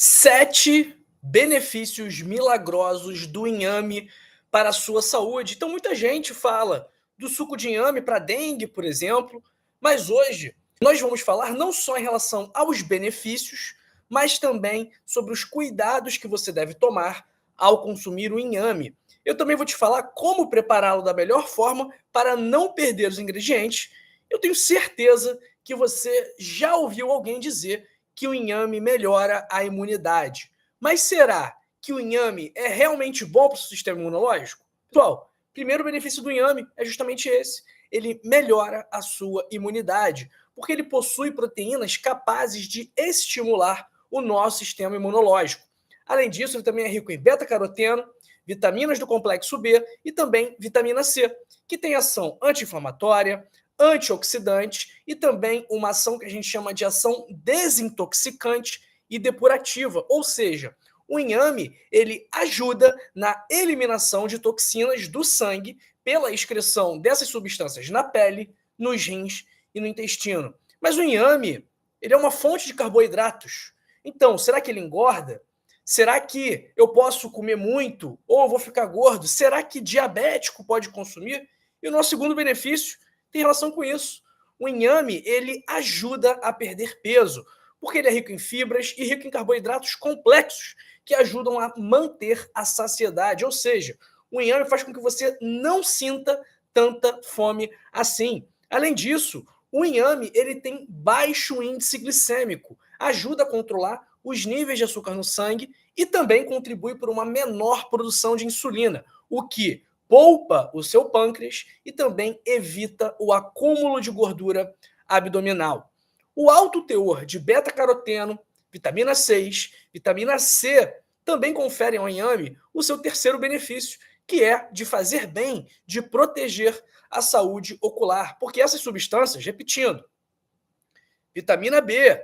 7 benefícios milagrosos do inhame para a sua saúde. Então, muita gente fala do suco de inhame para dengue, por exemplo, mas hoje nós vamos falar não só em relação aos benefícios, mas também sobre os cuidados que você deve tomar ao consumir o inhame. Eu também vou te falar como prepará-lo da melhor forma para não perder os ingredientes. Eu tenho certeza que você já ouviu alguém dizer que o inhame melhora a imunidade. Mas será que o inhame é realmente bom para o seu sistema imunológico? Pessoal, o primeiro benefício do inhame é justamente esse. Ele melhora a sua imunidade, porque ele possui proteínas capazes de estimular o nosso sistema imunológico. Além disso, ele também é rico em beta-caroteno, vitaminas do complexo B e também vitamina C, que tem ação anti-inflamatória, antioxidante e também uma ação que a gente chama de ação desintoxicante e depurativa, ou seja, o inhame ele ajuda na eliminação de toxinas do sangue pela excreção dessas substâncias na pele, nos rins e no intestino. Mas o inhame, ele é uma fonte de carboidratos. Então, será que ele engorda? Será que eu posso comer muito ou eu vou ficar gordo? Será que diabético pode consumir? E o nosso segundo benefício tem relação com isso. O inhame, ele ajuda a perder peso, porque ele é rico em fibras e rico em carboidratos complexos, que ajudam a manter a saciedade. Ou seja, o inhame faz com que você não sinta tanta fome assim. Além disso, o inhame ele tem baixo índice glicêmico, ajuda a controlar os níveis de açúcar no sangue e também contribui para uma menor produção de insulina, o que poupa o seu pâncreas e também evita o acúmulo de gordura abdominal. O alto teor de beta-caroteno, vitamina 6, vitamina C também conferem ao inhame o seu terceiro benefício, que é de fazer bem, de proteger a saúde ocular, porque essas substâncias, repetindo, vitamina B,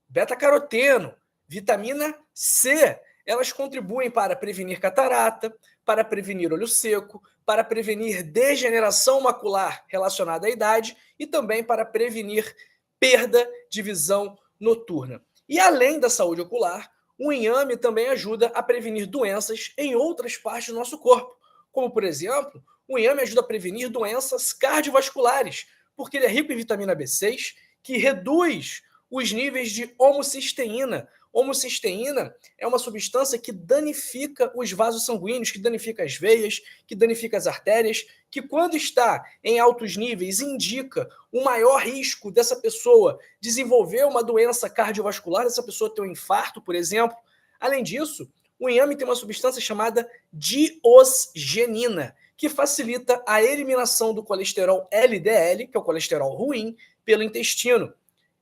beta-caroteno, vitamina C, elas contribuem para prevenir catarata, para prevenir olho seco, para prevenir degeneração macular relacionada à idade e também para prevenir perda de visão noturna. E além da saúde ocular, o inhame também ajuda a prevenir doenças em outras partes do nosso corpo, como, por exemplo, o inhame ajuda a prevenir doenças cardiovasculares, porque ele é rico em vitamina B6, que reduz os níveis de homocisteína. Homocisteína é uma substância que danifica os vasos sanguíneos, que danifica as veias, que danifica as artérias, que quando está em altos níveis indica o maior risco dessa pessoa desenvolver uma doença cardiovascular, dessa pessoa ter um infarto, por exemplo. Além disso, o inhame tem uma substância chamada diosgenina, que facilita a eliminação do colesterol LDL, que é o colesterol ruim, pelo intestino.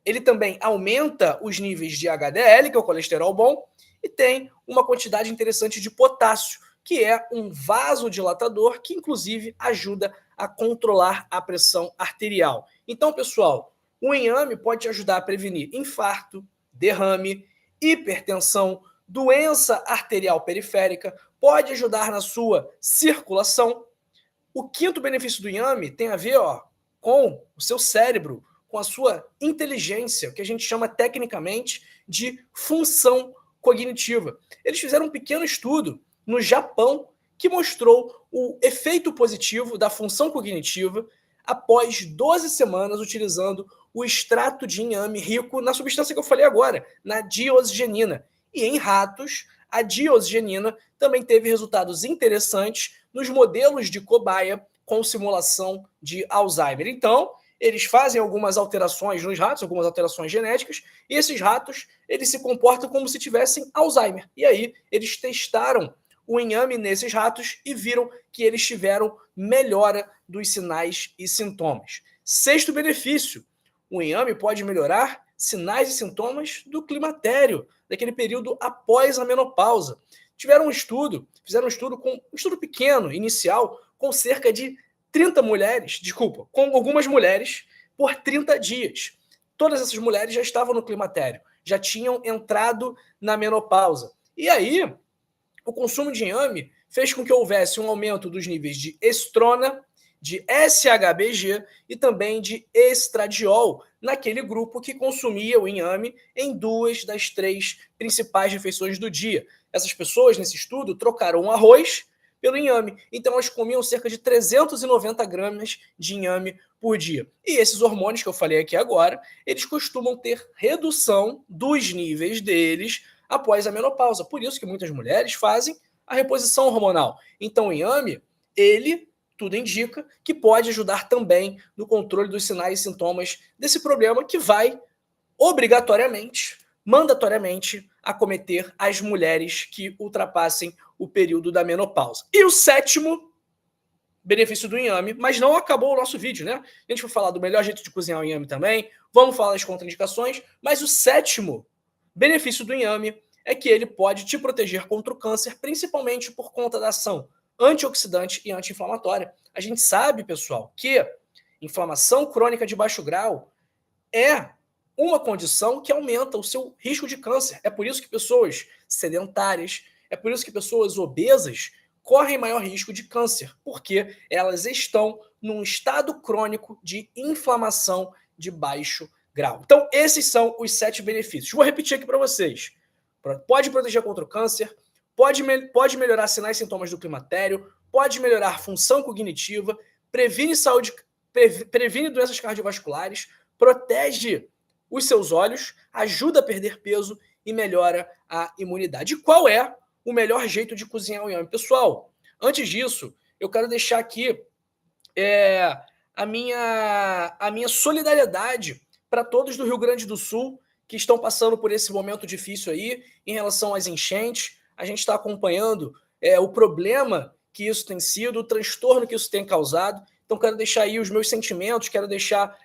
Ele também aumenta os níveis de HDL, que é o colesterol bom, e tem uma quantidade interessante de potássio, que é um vasodilatador que, inclusive, ajuda a controlar a pressão arterial. Então, pessoal, o inhame pode te ajudar a prevenir infarto, derrame, hipertensão, doença arterial periférica, pode ajudar na sua circulação. O quinto benefício do inhame tem a ver com o seu cérebro, com a sua inteligência, o que a gente chama tecnicamente de função cognitiva. Eles fizeram um pequeno estudo no Japão que mostrou o efeito positivo da função cognitiva após 12 semanas utilizando o extrato de inhame rico na substância que eu falei agora, na diosgenina. E em ratos, a diosgenina também teve resultados interessantes nos modelos de cobaia com simulação de Alzheimer. Então, eles fazem algumas alterações nos ratos, algumas alterações genéticas, e esses ratos, eles se comportam como se tivessem Alzheimer. E aí, eles testaram o inhame nesses ratos e viram que eles tiveram melhora dos sinais e sintomas. Sexto benefício, o inhame pode melhorar sinais e sintomas do climatério, daquele período após a menopausa. Fizeram um estudo pequeno, inicial, com cerca de 30 mulheres, com algumas mulheres, por 30 dias. Todas essas mulheres já estavam no climatério, já tinham entrado na menopausa. E aí, o consumo de inhame fez com que houvesse um aumento dos níveis de estrona, de SHBG e também de estradiol, naquele grupo que consumia o inhame em 2 das 3 principais refeições do dia. Essas pessoas, nesse estudo, trocaram o arroz pelo inhame. Então, elas comiam cerca de 390 gramas de inhame por dia. E esses hormônios que eu falei aqui agora, eles costumam ter redução dos níveis deles após a menopausa. Por isso que muitas mulheres fazem a reposição hormonal. Então, o inhame, ele, tudo indica, que pode ajudar também no controle dos sinais e sintomas desse problema que vai, obrigatoriamente, mandatoriamente, acometer as mulheres que ultrapassem o período da menopausa. E o 7º benefício do inhame, mas não acabou o nosso vídeo, né? A gente vai falar do melhor jeito de cozinhar o inhame também, vamos falar das contraindicações, mas o 7º benefício do inhame é que ele pode te proteger contra o câncer, principalmente por conta da ação antioxidante e anti-inflamatória. A gente sabe, pessoal, que inflamação crônica de baixo grau é uma condição que aumenta o seu risco de câncer. É por isso que pessoas sedentárias, é por isso que pessoas obesas correm maior risco de câncer, porque elas estão num estado crônico de inflamação de baixo grau. Então, esses são os 7 benefícios. Vou repetir aqui para vocês. Pode proteger contra o câncer, pode melhorar sinais e sintomas do climatério, pode melhorar função cognitiva, previne doenças cardiovasculares, protege os seus olhos, ajuda a perder peso e melhora a imunidade. E qual é o melhor jeito de cozinhar o inhame? Pessoal, antes disso, eu quero deixar aqui a minha solidariedade para todos do Rio Grande do Sul que estão passando por esse momento difícil aí em relação às enchentes. A gente está acompanhando o problema que isso tem sido, o transtorno que isso tem causado. Então, quero deixar aí os meus sentimentos, quero deixar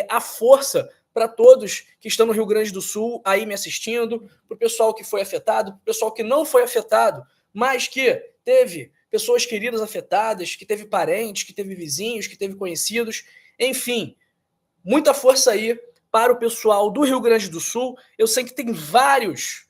a força para todos que estão no Rio Grande do Sul aí me assistindo, para o pessoal que foi afetado, para o pessoal que não foi afetado, mas que teve pessoas queridas afetadas, que teve parentes, que teve vizinhos, que teve conhecidos, enfim, muita força aí para o pessoal do Rio Grande do Sul. Eu sei que tem vários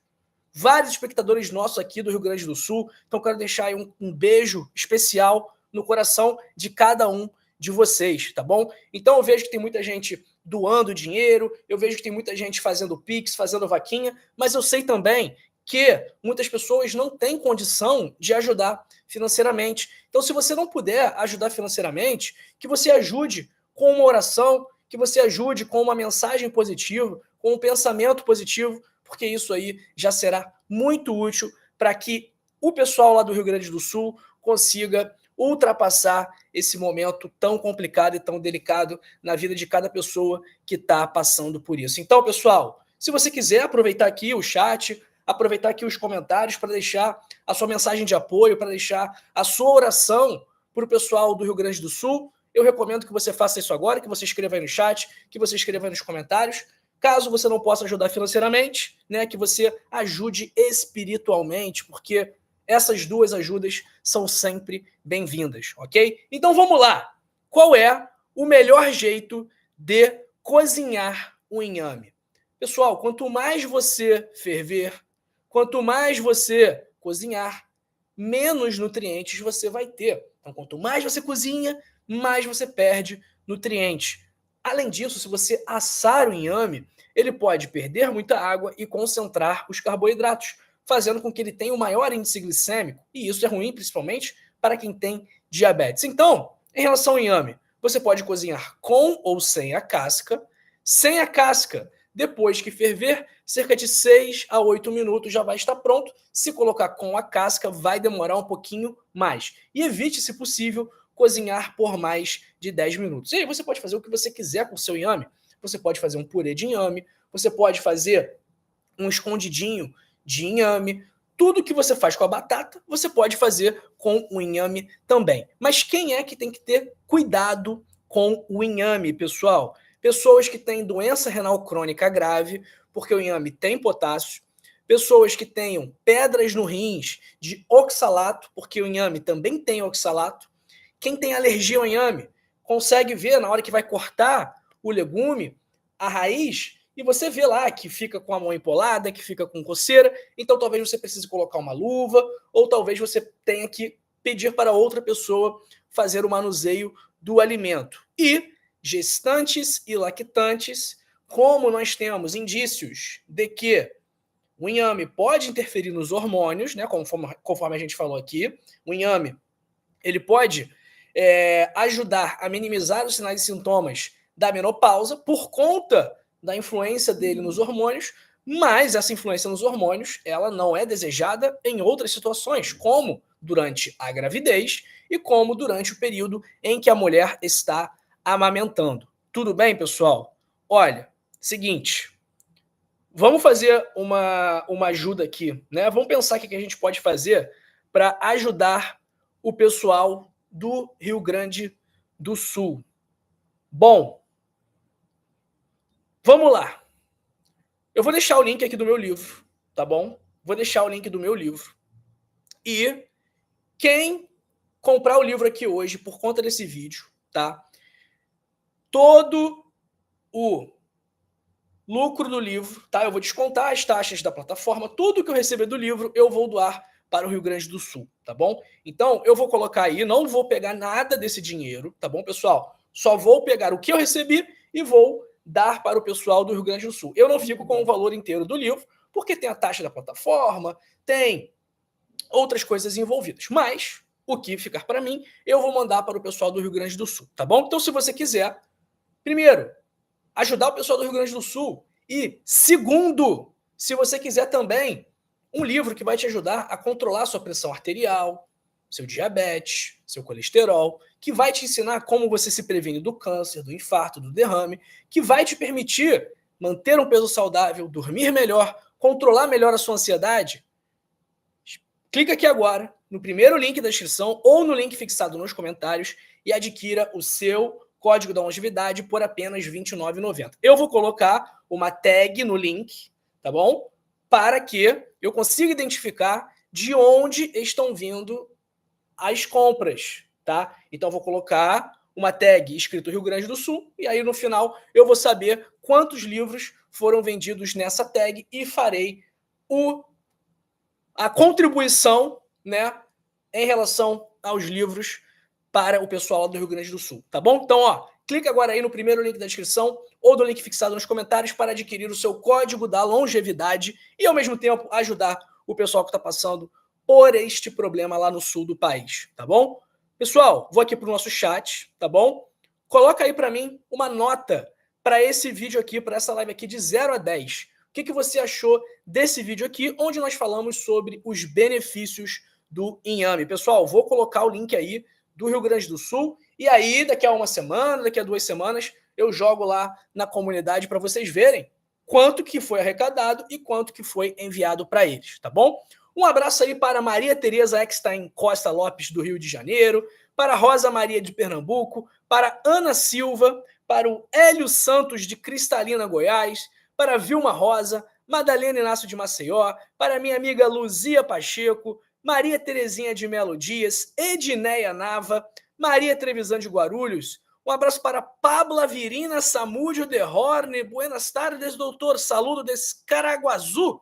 espectadores nossos aqui do Rio Grande do Sul, então quero deixar aí um beijo especial no coração de cada um de vocês, tá bom? Então eu vejo que tem muita gente doando dinheiro, eu vejo que tem muita gente fazendo Pix, fazendo vaquinha, mas eu sei também que muitas pessoas não têm condição de ajudar financeiramente. Então, se você não puder ajudar financeiramente, que você ajude com uma oração, que você ajude com uma mensagem positiva, com um pensamento positivo, porque isso aí já será muito útil para que o pessoal lá do Rio Grande do Sul consiga ultrapassar esse momento tão complicado e tão delicado na vida de cada pessoa que está passando por isso. Então, pessoal, se você quiser aproveitar aqui o chat, aproveitar aqui os comentários para deixar a sua mensagem de apoio, para deixar a sua oração para o pessoal do Rio Grande do Sul, eu recomendo que você faça isso agora, que você escreva aí no chat, que você escreva aí nos comentários. Caso você não possa ajudar financeiramente, né, que você ajude espiritualmente, porque essas duas ajudas são sempre bem-vindas, ok? Então vamos lá. Qual é o melhor jeito de cozinhar o inhame? Pessoal, quanto mais você ferver, quanto mais você cozinhar, menos nutrientes você vai ter. Então, quanto mais você cozinha, mais você perde nutrientes. Além disso, se você assar o inhame, ele pode perder muita água e concentrar os carboidratos, fazendo com que ele tenha um maior índice glicêmico, e isso é ruim principalmente para quem tem diabetes. Então, em relação ao inhame, você pode cozinhar com ou sem a casca. Sem a casca, depois que ferver, cerca de 6 a 8 minutos já vai estar pronto. Se colocar com a casca, vai demorar um pouquinho mais. E evite, se possível, cozinhar por mais de 10 minutos. E aí você pode fazer o que você quiser com o seu inhame. Você pode fazer um purê de inhame, você pode fazer um escondidinho de inhame. Tudo que você faz com a batata, você pode fazer com o inhame também. Mas quem é que tem que ter cuidado com o inhame, pessoal? Pessoas que têm doença renal crônica grave, porque o inhame tem potássio. Pessoas que tenham pedras no rins de oxalato, porque o inhame também tem oxalato. Quem tem alergia ao inhame consegue ver na hora que vai cortar o legume, a raiz, e você vê lá que fica com a mão empolada, que fica com coceira, então talvez você precise colocar uma luva, ou talvez você tenha que pedir para outra pessoa fazer o manuseio do alimento. E gestantes e lactantes, como nós temos indícios de que o inhame pode interferir nos hormônios, né, conforme a gente falou aqui, o inhame ele pode ajudar a minimizar os sinais e sintomas da menopausa por conta da influência dele nos hormônios, mas essa influência nos hormônios ela não é desejada em outras situações, como durante a gravidez e como durante o período em que a mulher está amamentando. Tudo bem, pessoal? Olha, seguinte, vamos fazer uma ajuda aqui, né? Vamos pensar o que a gente pode fazer para ajudar o pessoal do Rio Grande do Sul. Bom, vamos lá. Eu vou deixar o link aqui do meu livro, tá bom? Vou deixar o link do meu livro. E quem comprar o livro aqui hoje por conta desse vídeo, tá? Todo o lucro do livro, tá? Eu vou descontar as taxas da plataforma, tudo que eu receber do livro eu vou doar para o Rio Grande do Sul, tá bom? Então, eu vou colocar aí, não vou pegar nada desse dinheiro, tá bom, pessoal? Só vou pegar o que eu recebi e vou dar para o pessoal do Rio Grande do Sul. Eu não fico com o valor inteiro do livro, porque tem a taxa da plataforma, tem outras coisas envolvidas. Mas, o que ficar para mim, eu vou mandar para o pessoal do Rio Grande do Sul, tá bom? Então, se você quiser, primeiro, ajudar o pessoal do Rio Grande do Sul. E, segundo, se você quiser também um livro que vai te ajudar a controlar sua pressão arterial, seu diabetes, seu colesterol, que vai te ensinar como você se previne do câncer, do infarto, do derrame, que vai te permitir manter um peso saudável, dormir melhor, controlar melhor a sua ansiedade, clica aqui agora no primeiro link da descrição ou no link fixado nos comentários e adquira o seu código da longevidade por apenas R$ 29,90. Eu vou colocar uma tag no link, tá bom? Para que eu consiga identificar de onde estão vindo as compras, tá? Então, eu vou colocar uma tag escrito Rio Grande do Sul e aí, no final, eu vou saber quantos livros foram vendidos nessa tag e farei a contribuição, né, em relação aos livros para o pessoal do Rio Grande do Sul, tá bom? Então, ó, clica agora aí no primeiro link da descrição ou do link fixado nos comentários para adquirir o seu código da longevidade e, ao mesmo tempo, ajudar o pessoal que está passando por este problema lá no sul do país, tá bom? Pessoal, vou aqui para o nosso chat, tá bom? Coloca aí para mim uma nota para esse vídeo aqui, para essa live aqui de 0 a 10. O que você achou desse vídeo aqui, onde nós falamos sobre os benefícios do inhame? Pessoal, vou colocar o link aí do Rio Grande do Sul, e aí daqui a uma semana, daqui a 2 semanas, eu jogo lá na comunidade para vocês verem quanto que foi arrecadado e quanto que foi enviado para eles, tá bom? Um abraço aí para Maria Tereza Eckstein Costa Lopes, do Rio de Janeiro, para Rosa Maria de Pernambuco, para Ana Silva, para o Hélio Santos de Cristalina, Goiás, para Vilma Rosa, Madalena Inácio de Maceió, para minha amiga Luzia Pacheco, Maria Terezinha de Melo Dias, Edneia Nava, Maria Trevisan de Guarulhos. Um abraço para Pabla Virina Samúdio de Horne. Buenas tardes, doutor. Saludo de Caraguazú,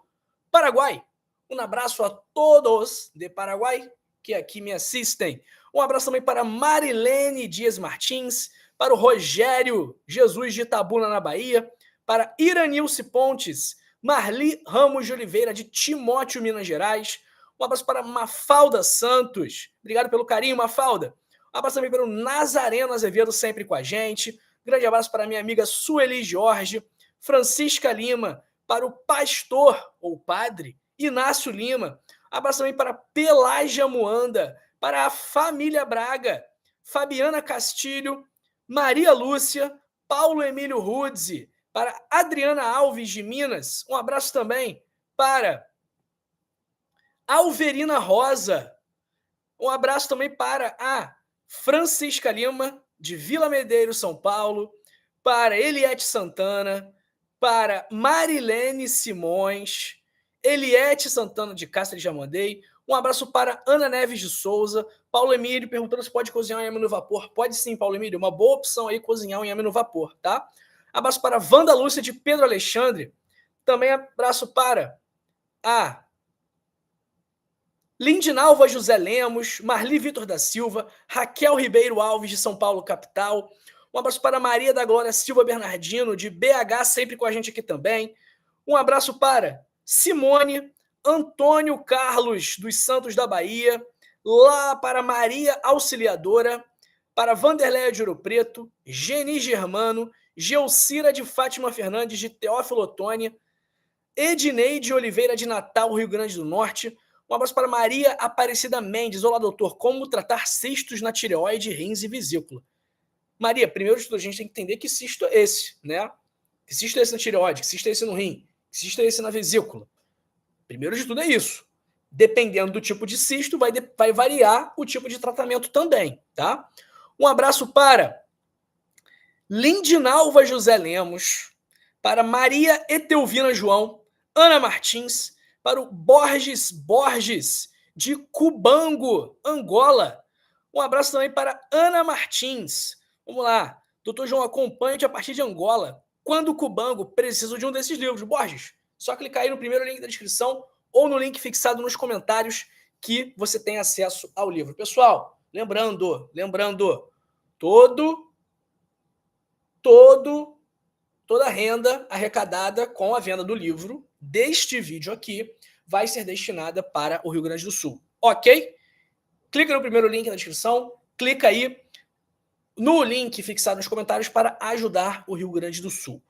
Paraguai. Um abraço a todos de Paraguai que aqui me assistem. Um abraço também para Marilene Dias Martins, para o Rogério Jesus de Itabuna, na Bahia, para Iranilce Pontes, Marli Ramos de Oliveira, de Timóteo, Minas Gerais. Um abraço para Mafalda Santos. Obrigado pelo carinho, Mafalda. Um abraço também para o Nazareno Azevedo, sempre com a gente. Grande abraço para minha amiga Sueli Jorge, Francisca Lima, para o pastor, ou padre, Inácio Lima. Um abraço também para Pelágia Moanda, para a família Braga, Fabiana Castilho, Maria Lúcia, Paulo Emílio Rudzi, para Adriana Alves de Minas. Um abraço também para Alverina Rosa. Um abraço também para a Francisca Lima, de Vila Medeiros, São Paulo, para Eliette Santana, para Marilene Simões, Eliette Santana de Castro, já mandei. Um abraço para Ana Neves de Souza, Paulo Emílio perguntando se pode cozinhar um inhame no vapor. Pode sim, Paulo Emílio, uma boa opção aí cozinhar um inhame no vapor, tá? Abraço para Wanda Lúcia de Pedro Alexandre. Também abraço para a Lindinalva José Lemos, Marli Vitor da Silva, Raquel Ribeiro Alves, de São Paulo, capital. Um abraço para Maria da Glória Silva Bernardino, de BH, sempre com a gente aqui também. Um abraço para Simone, Antônio Carlos dos Santos da Bahia, lá para Maria Auxiliadora, para Vanderléia de Ouro Preto, Geni Germano, Geucira de Fátima Fernandes, de Teófilo Otônia, Edneide Oliveira de Natal, Rio Grande do Norte. Um abraço para Maria Aparecida Mendes. Olá, doutor. Como tratar cistos na tireoide, rins e vesícula? Maria, primeiro de tudo, a gente tem que entender que cisto é esse, né? Que cisto é esse na tireoide, que cisto é esse no rim, que cisto é esse na vesícula. Primeiro de tudo é isso. Dependendo do tipo de cisto, vai variar o tipo de tratamento também, tá? Um abraço para Lindinalva José Lemos, para Maria Etelvina João, Ana Martins, para o Borges de Cubango, Angola. Um abraço também para Ana Martins. Vamos lá. Doutor João, acompanhe-te a partir de Angola. Quando o Cubango precisa de um desses livros. Borges, só clicar aí no primeiro link da descrição ou no link fixado nos comentários que você tem acesso ao livro. Pessoal, lembrando, toda a renda arrecadada com a venda do livro deste vídeo aqui vai ser destinada para o Rio Grande do Sul. Ok? Clica no primeiro link na descrição, clica aí no link fixado nos comentários para ajudar o Rio Grande do Sul.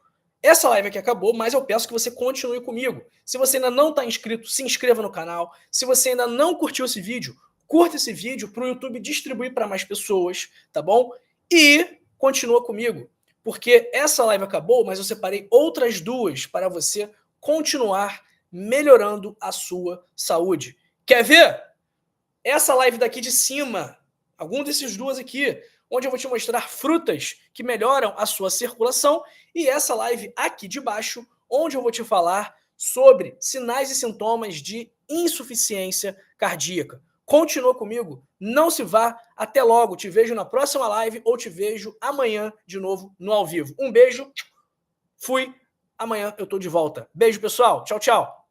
Essa live aqui acabou, mas eu peço que você continue comigo. Se você ainda não está inscrito, se inscreva no canal. Se você ainda não curtiu esse vídeo, curta esse vídeo para o YouTube distribuir para mais pessoas, tá bom? E continua comigo, porque essa live acabou, mas eu separei outras duas para você continuar melhorando a sua saúde. Quer ver? Essa live daqui de cima, algum desses duas aqui, onde eu vou te mostrar frutas que melhoram a sua circulação, e essa live aqui de baixo, onde eu vou te falar sobre sinais e sintomas de insuficiência cardíaca. Continua comigo, não se vá, até logo, te vejo na próxima live ou te vejo amanhã de novo no ao vivo. Um beijo, fui, amanhã eu tô de volta. Beijo, pessoal, tchau, tchau.